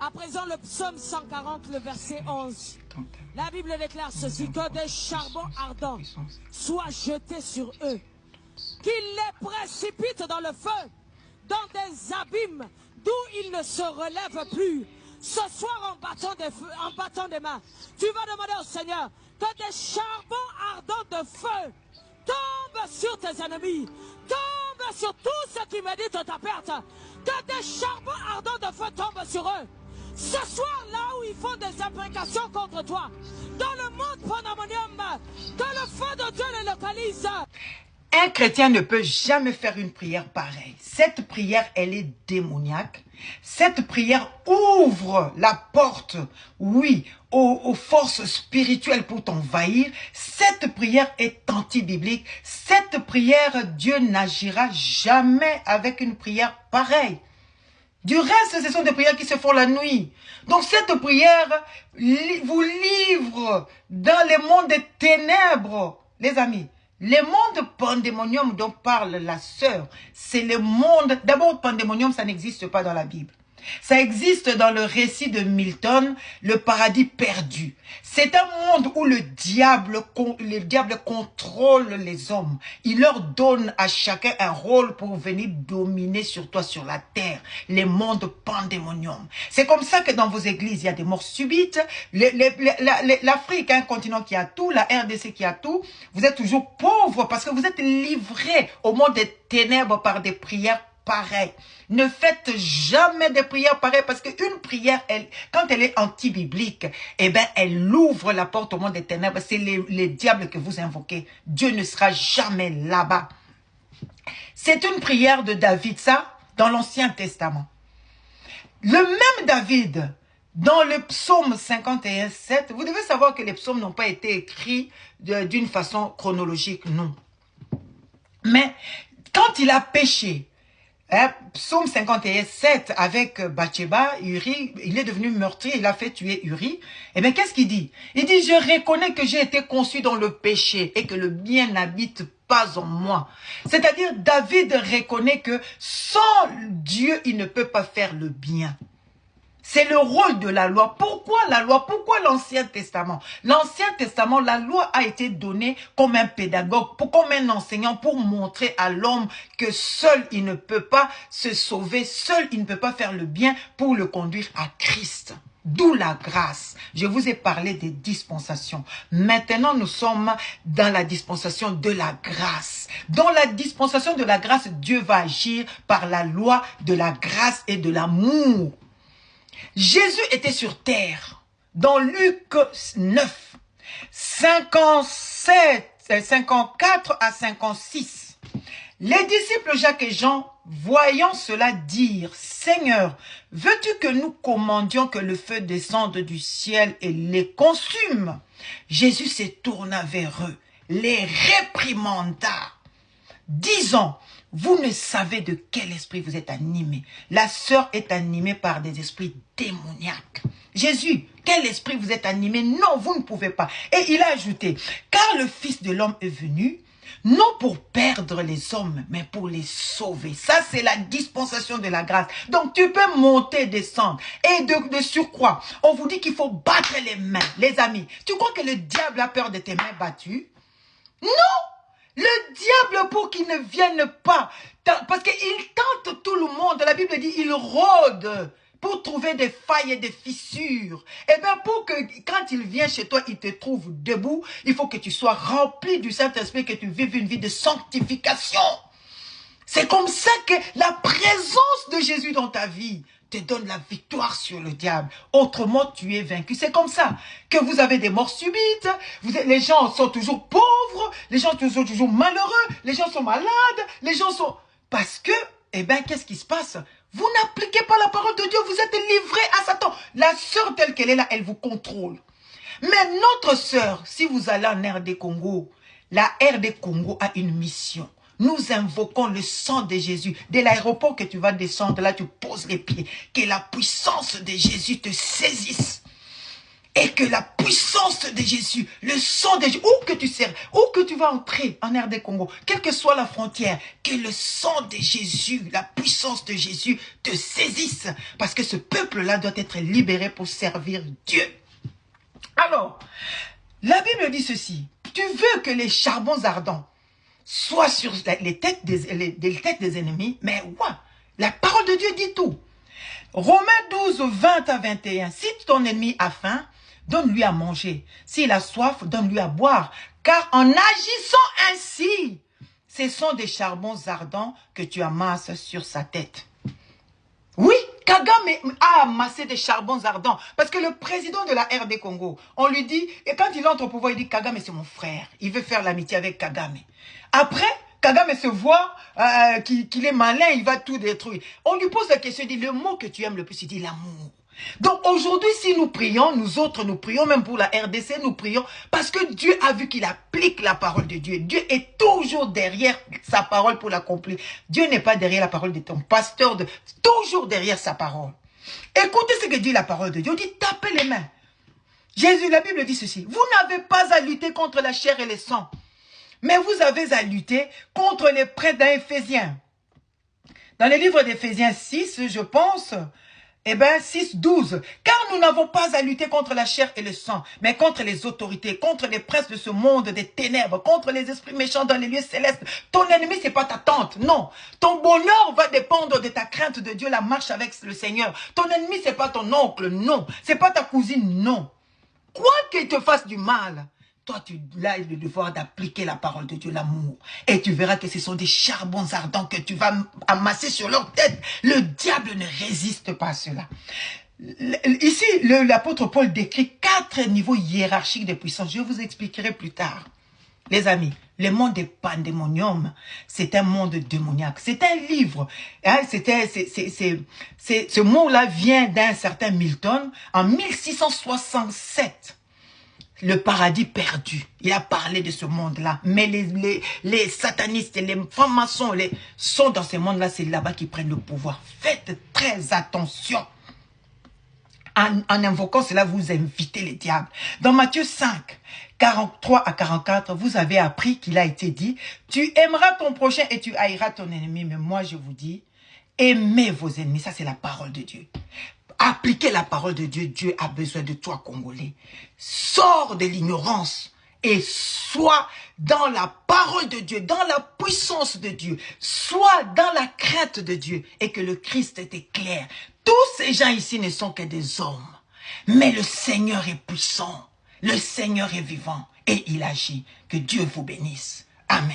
À présent, le psaume 140, le verset 11. La Bible déclare ceci, que des charbons ardents soient jetés sur eux, qu'ils les précipitent dans le feu, dans des abîmes d'où ils ne se relèvent plus. Ce soir, en battant des mains, tu vas demander au Seigneur que des charbons ardents de feu tombent sur tes ennemis, tombent sur tous ceux qui méditent ta perte, que des charbons ardents de feu tombent sur eux. Ce soir, là où ils font des imprécations contre toi, dans le monde pandémonium, que le feu de Dieu les localise. Un chrétien ne peut jamais faire une prière pareille. Cette prière, elle est démoniaque. Cette prière ouvre la porte, oui, aux forces spirituelles pour t'envahir. Cette prière est anti-biblique. Cette prière, Dieu n'agira jamais avec une prière pareille. Du reste, ce sont des prières qui se font la nuit. Donc cette prière vous livre dans les mondes des ténèbres, les amis. Le monde pandémonium dont parle la sœur, c'est le monde... D'abord, pandémonium, ça n'existe pas dans la Bible. Ça existe dans le récit de Milton, le paradis perdu. C'est un monde où le diable contrôle les hommes. Il leur donne à chacun un rôle pour venir dominer sur toi, sur la terre. Les mondes pandémonium. C'est comme ça que dans vos églises, il y a des morts subites. L'Afrique, un continent qui a tout, la RDC qui a tout. Vous êtes toujours pauvres parce que vous êtes livrés au monde des ténèbres par des prières pareilles. Ne faites jamais de prières pareilles parce qu'une prière, quand elle est anti-biblique, eh ben, elle ouvre la porte au monde des ténèbres. C'est les diables que vous invoquez. Dieu ne sera jamais là-bas. C'est une prière de David, ça, dans l'Ancien Testament. Le même David, dans le psaume 51, 7, vous devez savoir que les psaumes n'ont pas été écrits d'une façon chronologique, non. Mais quand il a péché, psaume 51, 7, avec Bathsheba, Uri, il est devenu meurtrier, il a fait tuer Uri. Eh bien, qu'est-ce qu'il dit? Il dit, je reconnais que j'ai été conçu dans le péché et que le bien n'habite pas en moi. C'est-à-dire, David reconnaît que sans Dieu, il ne peut pas faire le bien. C'est le rôle de la loi. Pourquoi la loi? Pourquoi l'Ancien Testament? L'Ancien Testament, la loi a été donnée comme un pédagogue, comme un enseignant pour montrer à l'homme que seul il ne peut pas se sauver, seul il ne peut pas faire le bien pour le conduire à Christ. D'où la grâce. Je vous ai parlé des dispensations. Maintenant, nous sommes dans la dispensation de la grâce. Dans la dispensation de la grâce, Dieu va agir par la loi de la grâce et de l'amour. Jésus était sur terre, dans Luc 9, 54 à 56. Les disciples Jacques et Jean, voyant cela, dirent, « Seigneur, veux-tu que nous commandions que le feu descende du ciel et les consume ?» Jésus se tourna vers eux, les réprimanda, disant, « Vous ne savez de quel esprit vous êtes animés. La sœur est animée par des esprits démoniaques. » Jésus, quel esprit vous êtes animés? Non, vous ne pouvez pas. Et il a ajouté, « Car le Fils de l'homme est venu, non pour perdre les hommes, mais pour les sauver. » Ça, c'est la dispensation de la grâce. Donc, tu peux monter, descendre. Et de surcroît, on vous dit qu'il faut battre les mains. Les amis, tu crois que le diable a peur de tes mains battues? Non! Le diable, pour qu'il ne vienne pas, parce qu'il tente tout le monde, la Bible dit, il rôde pour trouver des failles et des fissures. Et bien, pour que, quand il vient chez toi, il te trouve debout, il faut que tu sois rempli du Saint-Esprit, que tu vives une vie de sanctification. C'est comme ça que la présence de Jésus dans ta vie te donne la victoire sur le diable. Autrement, tu es vaincu. C'est comme ça que vous avez des morts subites. Les gens sont toujours pauvres. Les gens sont toujours malheureux. Les gens sont malades. Les gens sont... Parce que, eh bien, qu'est-ce qui se passe? Vous n'appliquez pas la parole de Dieu. Vous êtes livré à Satan. La sœur telle qu'elle est là, elle vous contrôle. Mais notre sœur, si vous allez en RD Congo, la RD Congo a une mission. Nous invoquons le sang de Jésus. Dès l'aéroport que tu vas descendre, là tu poses les pieds. Que la puissance de Jésus te saisisse. Et que la puissance de Jésus, le sang de Jésus, où que tu sers, où que tu vas entrer en RD Congo, quelle que soit la frontière, que le sang de Jésus, la puissance de Jésus te saisisse. Parce que ce peuple-là doit être libéré pour servir Dieu. Alors, la Bible dit ceci. Tu veux que les charbons ardents soient sur les têtes des ennemis, mais ouais, la parole de Dieu dit tout. Romains 12, 20 à 21. Si ton ennemi a faim, donne-lui à manger. S'il a soif, donne-lui à boire. Car en agissant ainsi, ce sont des charbons ardents que tu amasses sur sa tête. Oui, Kagame a amassé des charbons ardents. Parce que le président de la RD Congo, on lui dit, et quand il entre au pouvoir, il dit Kagame c'est mon frère. Il veut faire l'amitié avec Kagame. Après, Kagame se voit qu'il est malin, il va tout détruire. On lui pose la question, il dit le mot que tu aimes le plus, il dit l'amour. Donc aujourd'hui, si nous prions, nous autres, nous prions, même pour la RDC, nous prions, parce que Dieu a vu qu'il applique la parole de Dieu. Dieu est toujours derrière sa parole pour l'accomplir. Dieu n'est pas derrière la parole de ton pasteur, toujours derrière sa parole. Écoutez ce que dit la parole de Dieu. On dit tapez les mains. Jésus, la Bible dit ceci. Vous n'avez pas à lutter contre la chair et le sang, mais vous avez à lutter contre les prêtres d'Éphésiens. Dans le livre d'Éphésiens 6, je pense... Eh bien, 6, 12. Car nous n'avons pas à lutter contre la chair et le sang, mais contre les autorités, contre les princes de ce monde des ténèbres, contre les esprits méchants dans les lieux célestes. Ton ennemi, c'est pas ta tante, non. Ton bonheur va dépendre de ta crainte de Dieu, la marche avec le Seigneur. Ton ennemi, c'est pas ton oncle, non. C'est pas ta cousine, non. Quoi qu'il te fasse du mal, toi, tu as le devoir d'appliquer la parole de Dieu, l'amour. Et tu verras que ce sont des charbons ardents que tu vas amasser sur leur tête. Le diable ne résiste pas à cela. Ici, l'apôtre Paul décrit 4 niveaux hiérarchiques de puissance. Je vous expliquerai plus tard. Les amis, le monde des pandémonium, c'est un monde démoniaque. C'est un livre. Hein, ce mot-là vient d'un certain Milton en 1667. Le paradis perdu. Il a parlé de ce monde-là. Mais les satanistes, les francs-maçons sont dans ce monde-là. C'est là-bas qu'ils prennent le pouvoir. Faites très attention. En invoquant cela, vous invitez les diables. Dans Matthieu 5, 43 à 44, vous avez appris qu'il a été dit, tu aimeras ton prochain et tu haïras ton ennemi. Mais moi, je vous dis, aimez vos ennemis. Ça, c'est la parole de Dieu. Appliquez la parole de Dieu. Dieu a besoin de toi, Congolais. Sors de l'ignorance et sois dans la parole de Dieu, dans la puissance de Dieu. Sois dans la crainte de Dieu et que le Christ t'éclaire. Tous ces gens ici ne sont que des hommes. Mais le Seigneur est puissant. Le Seigneur est vivant et il agit. Que Dieu vous bénisse. Amen.